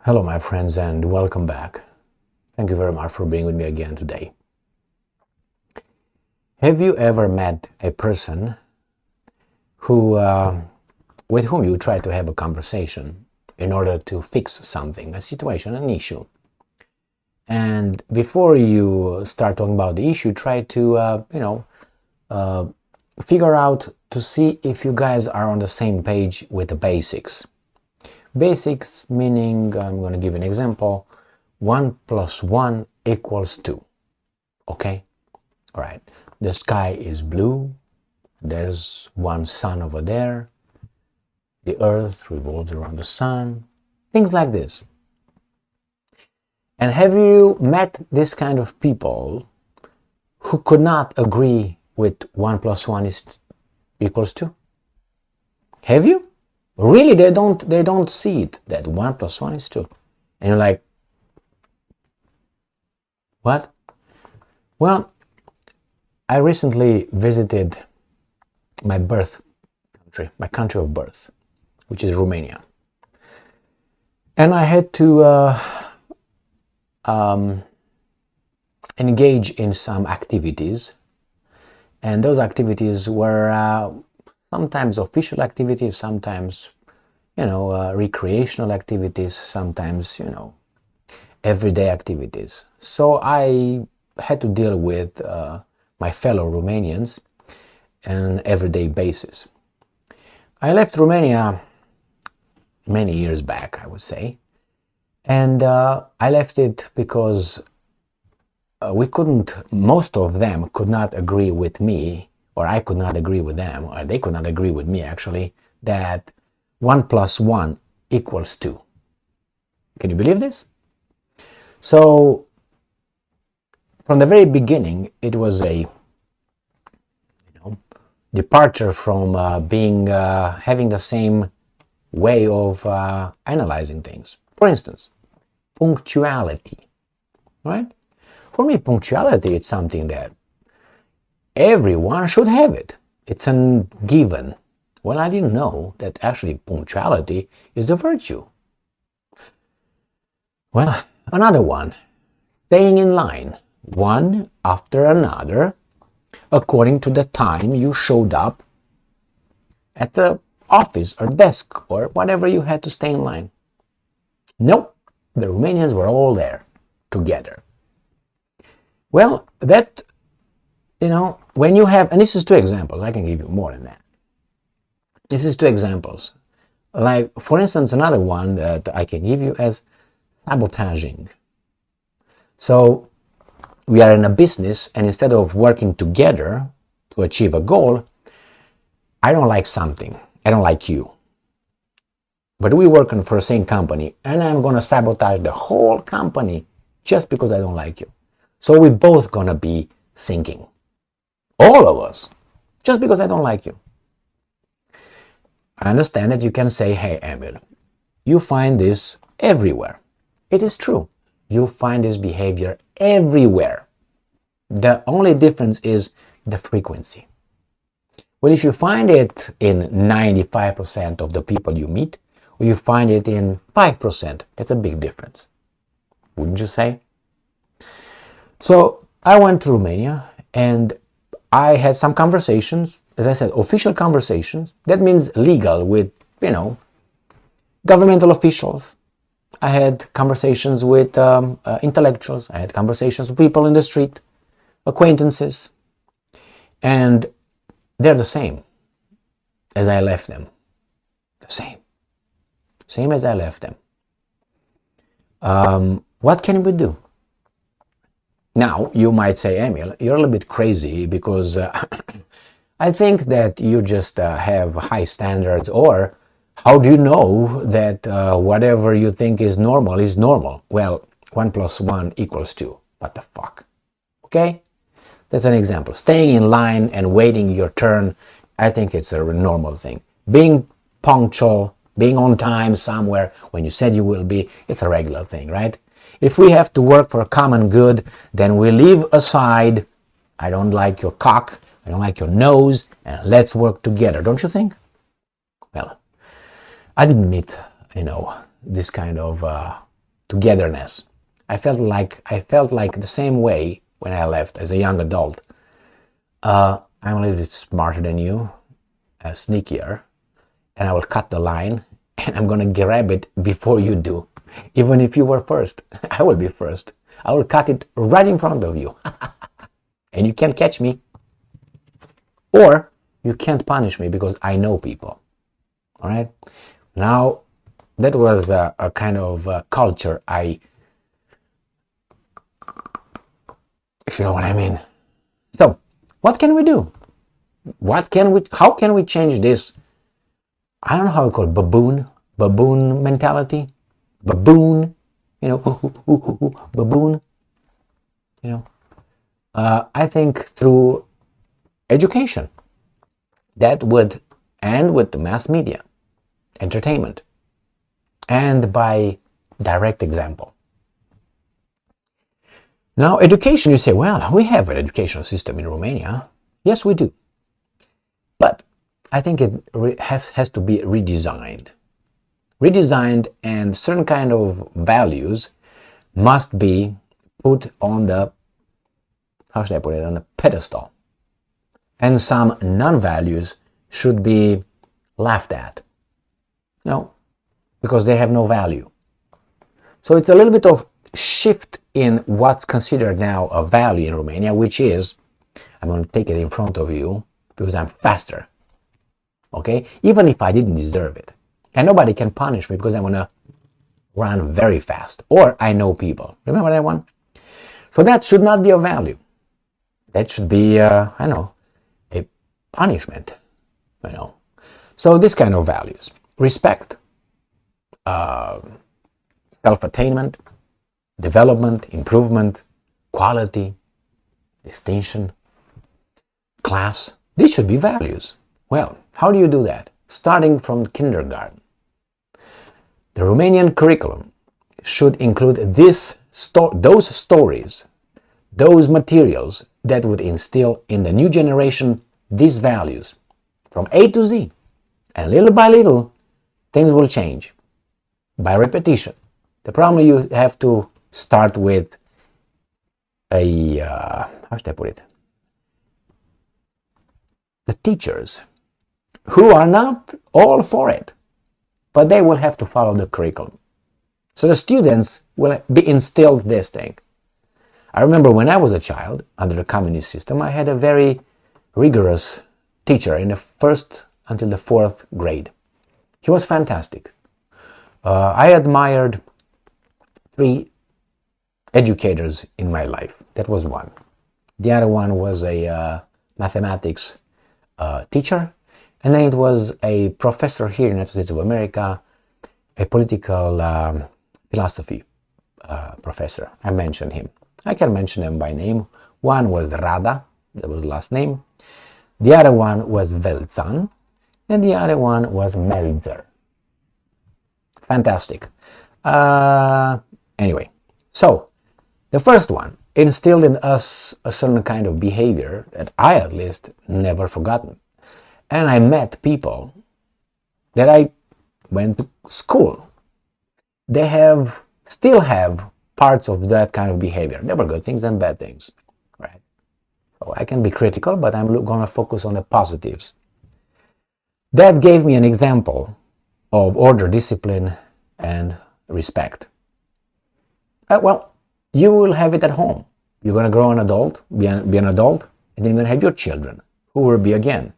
Hello, my friends, and welcome back. Thank you very much for being with me again today. Have you ever met a person with whom you try to have a conversation in order to fix something, a situation, an issue? And before you start talking about the issue, try to, figure out to see if you guys are on the same page with the basics. Basics meaning, I'm going to give an example, 1 plus 1 equals 2. Okay? All right. The sky is blue. There's one sun over there. The earth revolves around the sun. Things like this. And have you met this kind of people who could not agree with 1 plus 1 equals 2? Have you? Really, they don't see it, that 1 plus 1 is 2. And you're like, what? Well, I recently visited my my country of birth, which is Romania. And I had to engage in some activities. And those activities were sometimes official activities, sometimes, recreational activities, sometimes, everyday activities. So I had to deal with my fellow Romanians on an everyday basis. I left Romania many years back, I would say, and I left it because most of them could not agree with me, or I could not agree with them, or they could not agree with me actually, that 1 plus 1 equals 2. Can you believe this? So, from the very beginning, it was a departure from having the same way of analyzing things. For instance, punctuality, right? For me, punctuality is something that everyone should have it. It's a given. Well, I didn't know that actually punctuality is a virtue. Well, another one, staying in line, one after another, according to the time you showed up at the office or desk or whatever you had to stay in line. Nope, the Romanians were all there together. Well, that when you have, and this is 2 examples, I can give you more than that. This is 2 examples. Like, for instance, another one that I can give you as sabotaging. So, we are in a business, and instead of working together to achieve a goal, I don't like something. I don't like you. But we work for the same company, and I'm going to sabotage the whole company just because I don't like you. So, we're both going to be sinking. All of us, just because I don't like you. I understand that you can say, hey, Emil, you find this everywhere. It is true. You find this behavior everywhere. The only difference is the frequency. Well, if you find it in 95% of the people you meet, or you find it in 5%, that's a big difference. Wouldn't you say? So I went to Romania and I had some conversations, as I said, official conversations. That means legal with, governmental officials. I had conversations with intellectuals. I had conversations with people in the street, acquaintances. And they're the same as I left them. The same. Same as I left them. What can we do? Now, you might say, Emil, you're a little bit crazy because I think that you just have high standards, or how do you know that whatever you think is normal is normal? Well, 1 plus 1 equals 2. What the fuck? Okay? That's an example. Staying in line and waiting your turn, I think it's a normal thing. Being punctual, being on time somewhere when you said you will be, it's a regular thing, right? If we have to work for a common good, then we leave aside, I don't like your cock, I don't like your nose, and let's work together, don't you think? Well, I didn't meet, this kind of togetherness. I felt like the same way when I left as a young adult. I'm a little bit smarter than you, sneakier, and I will cut the line, and I'm gonna grab it before you do. Even if you were first, I will be first. I will cut it right in front of you. And you can't catch me. Or you can't punish me because I know people. All right? Now, that was a kind of culture if you know what I mean. So, what can we do? How can we change this? I don't know how we call it, baboon mentality. Baboon, baboon, I think through education, and with the mass media, entertainment, and by direct example. Now, education, you say, well, we have an educational system in Romania. Yes, we do. But I think it has to be redesigned. And certain kind of values must be put on the, on the pedestal. And some non-values should be laughed at. No, because they have no value. So it's a little bit of shift in what's considered now a value in Romania, which is, I'm going to take it in front of you because I'm faster. Okay? Even if I didn't deserve it. And nobody can punish me because I'm going to run very fast. Or I know people. Remember that one? So that should not be a value. That should be, a punishment. So this kind of values. Respect. Self-attainment. Development. Improvement. Quality. Distinction. Class. These should be values. Well, how do you do that? Starting from kindergarten. The Romanian curriculum should include those stories, those materials that would instill in the new generation these values from A to Z. And little by little, things will change by repetition. The problem you have to start with how should I put it? The teachers who are not all for it, but they will have to follow the curriculum. So the students will be instilled this thing. I remember when I was a child, under the communist system, I had a very rigorous teacher in the first until the fourth grade. He was fantastic. I admired 3 educators in my life. That was one. The other one was a mathematics teacher. And then it was a professor here in the United States of America, a political philosophy professor. I mentioned him. I can mention them by name. One was Rada, that was the last name. The other one was Velzan, and the other one was Melzer. Fantastic. Anyway, so the first one instilled in us a certain kind of behavior that I at least never forgotten. And I met people that I went to school. They still have parts of that kind of behavior. There were good things and bad things, right? So I can be critical, but I'm going to focus on the positives. That gave me an example of order, discipline, and respect. Well, you will have it at home. You're going to grow an adult, be an adult, and then you're going to have your children, who will be again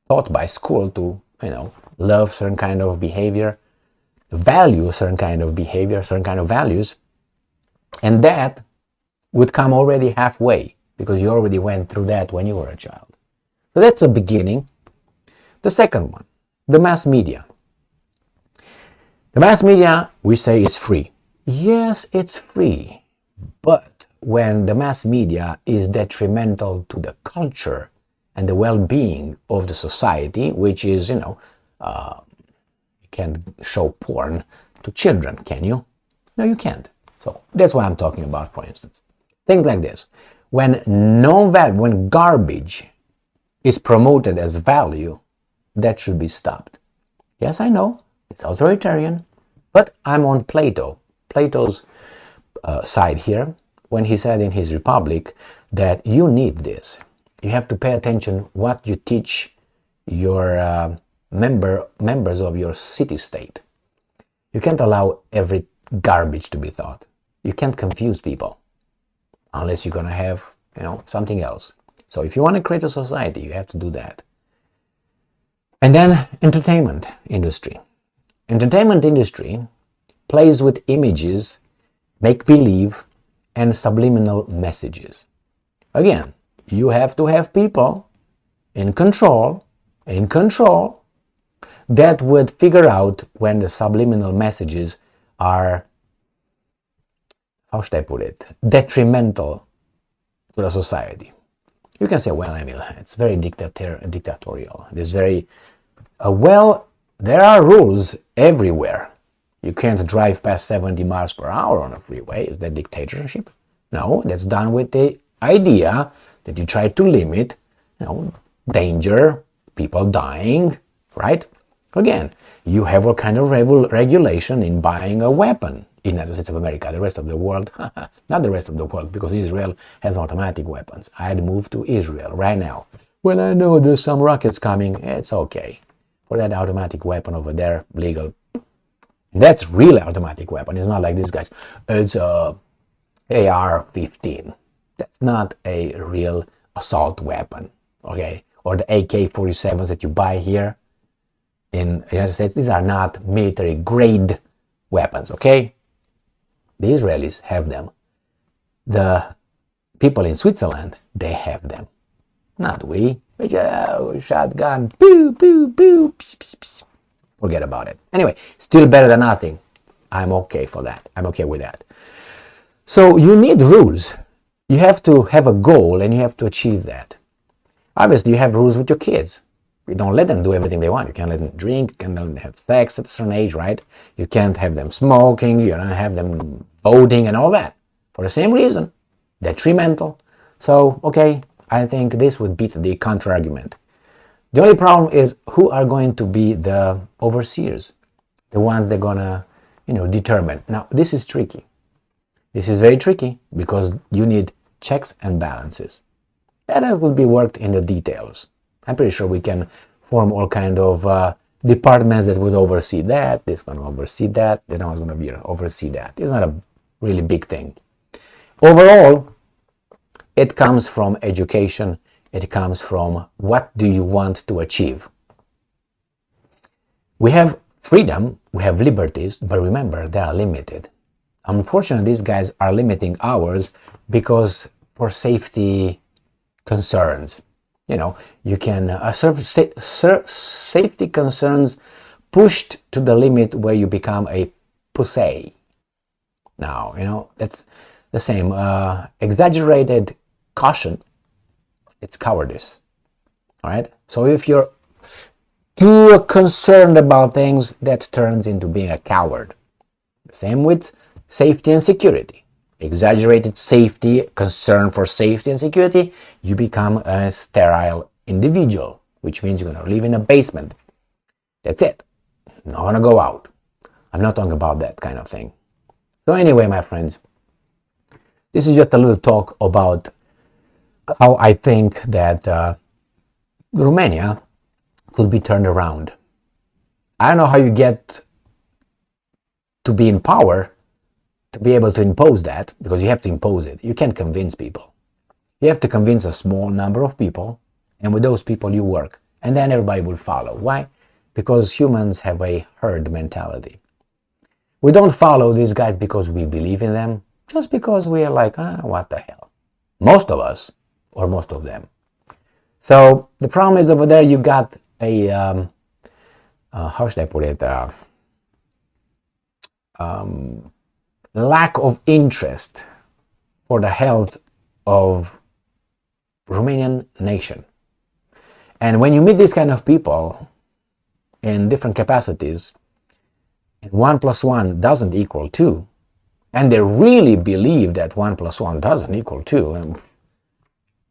taught by school to, love certain kind of behavior, value certain kind of behavior, certain kind of values, and that would come already halfway because you already went through that when you were a child. So that's a beginning. The second one, the mass media. The mass media, we say, is free. Yes, it's free, but when the mass media is detrimental to the culture and the well-being of the society, which is, you can't show porn to children, can you? No, you can't. So that's what I'm talking about, for instance. Things like this. When when garbage is promoted as value, that should be stopped. Yes, I know, it's authoritarian, but I'm on Plato Plato's side here, when he said in his Republic that you need this. You have to pay attention what you teach your members of your city-state. You can't allow every garbage to be taught. You can't confuse people unless you're going to have, something else. So if you want to create a society, you have to do that. And then entertainment industry. Entertainment industry plays with images, make-believe, and subliminal messages. Again, you have to have people in control that would figure out when the subliminal messages are, how should I put it, detrimental to the society. You can say, well, Emil, it's very dictatorial. It's very, there are rules everywhere. You can't drive past 70 miles per hour on a freeway. Is that dictatorship? No, that's done with the idea that you try to limit, danger, people dying, right? Again, you have all kind of regulation in buying a weapon in the United States of America. The rest of the world, not the rest of the world, because Israel has automatic weapons. I'd move to Israel right now. Well, I know there's some rockets coming. It's okay. For that automatic weapon over there, legal. That's real automatic weapon. It's not like these guys. It's a AR-15. That's not a real assault weapon, okay? Or the AK-47s that you buy here in the United States. These are not military-grade weapons, okay? The Israelis have them. The people in Switzerland, they have them. Not we. Shotgun, pew, pew, pew, psh, psh, psh. Forget about it. Anyway, still better than nothing. I'm okay for that. I'm okay with that. So you need rules. You have to have a goal and you have to achieve that. Obviously, you have rules with your kids. You don't let them do everything they want. You can't let them drink, you can't let them have sex at a certain age, right? You can't have them smoking, you don't have them voting and all that. For the same reason, detrimental. So, okay, I think this would beat the counter-argument. The only problem is who are going to be the overseers, the ones they're gonna, determine. Now, this is tricky. This is very tricky because you need checks and balances. And that will be worked in the details. I'm pretty sure we can form all kind of departments that would oversee that. This one will oversee that. The other one's going to oversee that. It's not a really big thing. Overall, it comes from education. It comes from what do you want to achieve. We have freedom, we have liberties, but remember, they are limited. Unfortunately, these guys are limiting ours because for safety concerns. You can safety concerns pushed to the limit where you become a pussy. Now, that's the same. Exaggerated caution, it's cowardice. All right? So if you're too concerned about things, that turns into being a coward. The same with safety and security. Exaggerated safety, concern for safety and security, you become a sterile individual, which means you're going to live in a basement. That's it. Not going to go out. I'm not talking about that kind of thing. So anyway, my friends, this is just a little talk about how I think that Romania could be turned around. I don't know how you get to be in power to be able to impose that, because you have to impose it. You can't convince people. You have to convince a small number of people, and with those people you work, and then everybody will follow. Why? Because humans have a herd mentality. We don't follow these guys because we believe in them, just because we are like, what the hell? Most of us, or most of them. So the problem is over there you got a, how should I put it, lack of interest for the health of Romanian nation. And when you meet these kind of people in different capacities, and 1 + 1 doesn't equal 2, and they really believe that 1 + 1 doesn't equal 2, and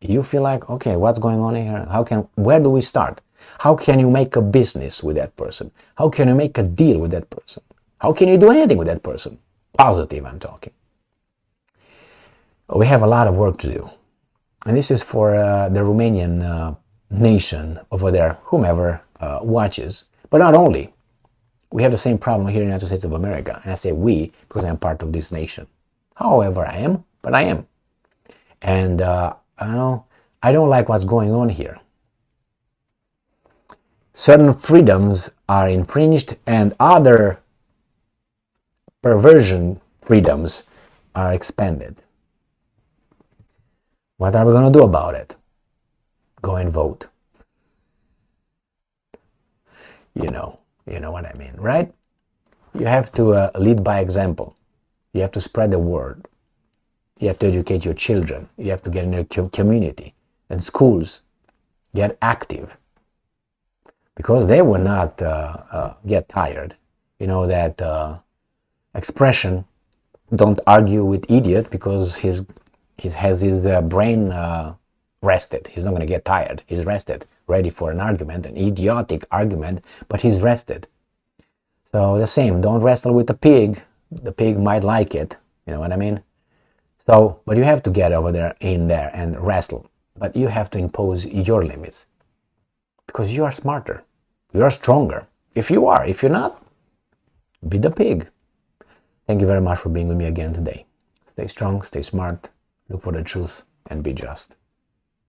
you feel like, okay, what's going on here? Where do we start? How can you make a business with that person? How can you make a deal with that person? How can you do anything with that person? positive I'm talking. We have a lot of work to do. And this is for the Romanian nation over there, whomever watches. But not only. We have the same problem here in the United States of America. And I say we because I'm part of this nation. However, I am, but I am. And I don't like what's going on here. Certain freedoms are infringed and other perversion freedoms are expanded. What are we going to do about it? Go and vote. You know what I mean, right? You have to lead by example. You have to spread the word. You have to educate your children. You have to get in your community and schools. Get active. Because they will not get tired. You know that expression, don't argue with idiot, because he has his brain rested. He's not going to get tired. He's rested, ready for an argument, an idiotic argument, but he's rested. So the same, don't wrestle with the pig. The pig might like it. You know what I mean? So, but you have to get over there, in there, and wrestle. But you have to impose your limits. Because you are smarter. You are stronger. If you're not, be the pig. Thank you very much for being with me again today. Stay strong, stay smart, look for the truth, and be just.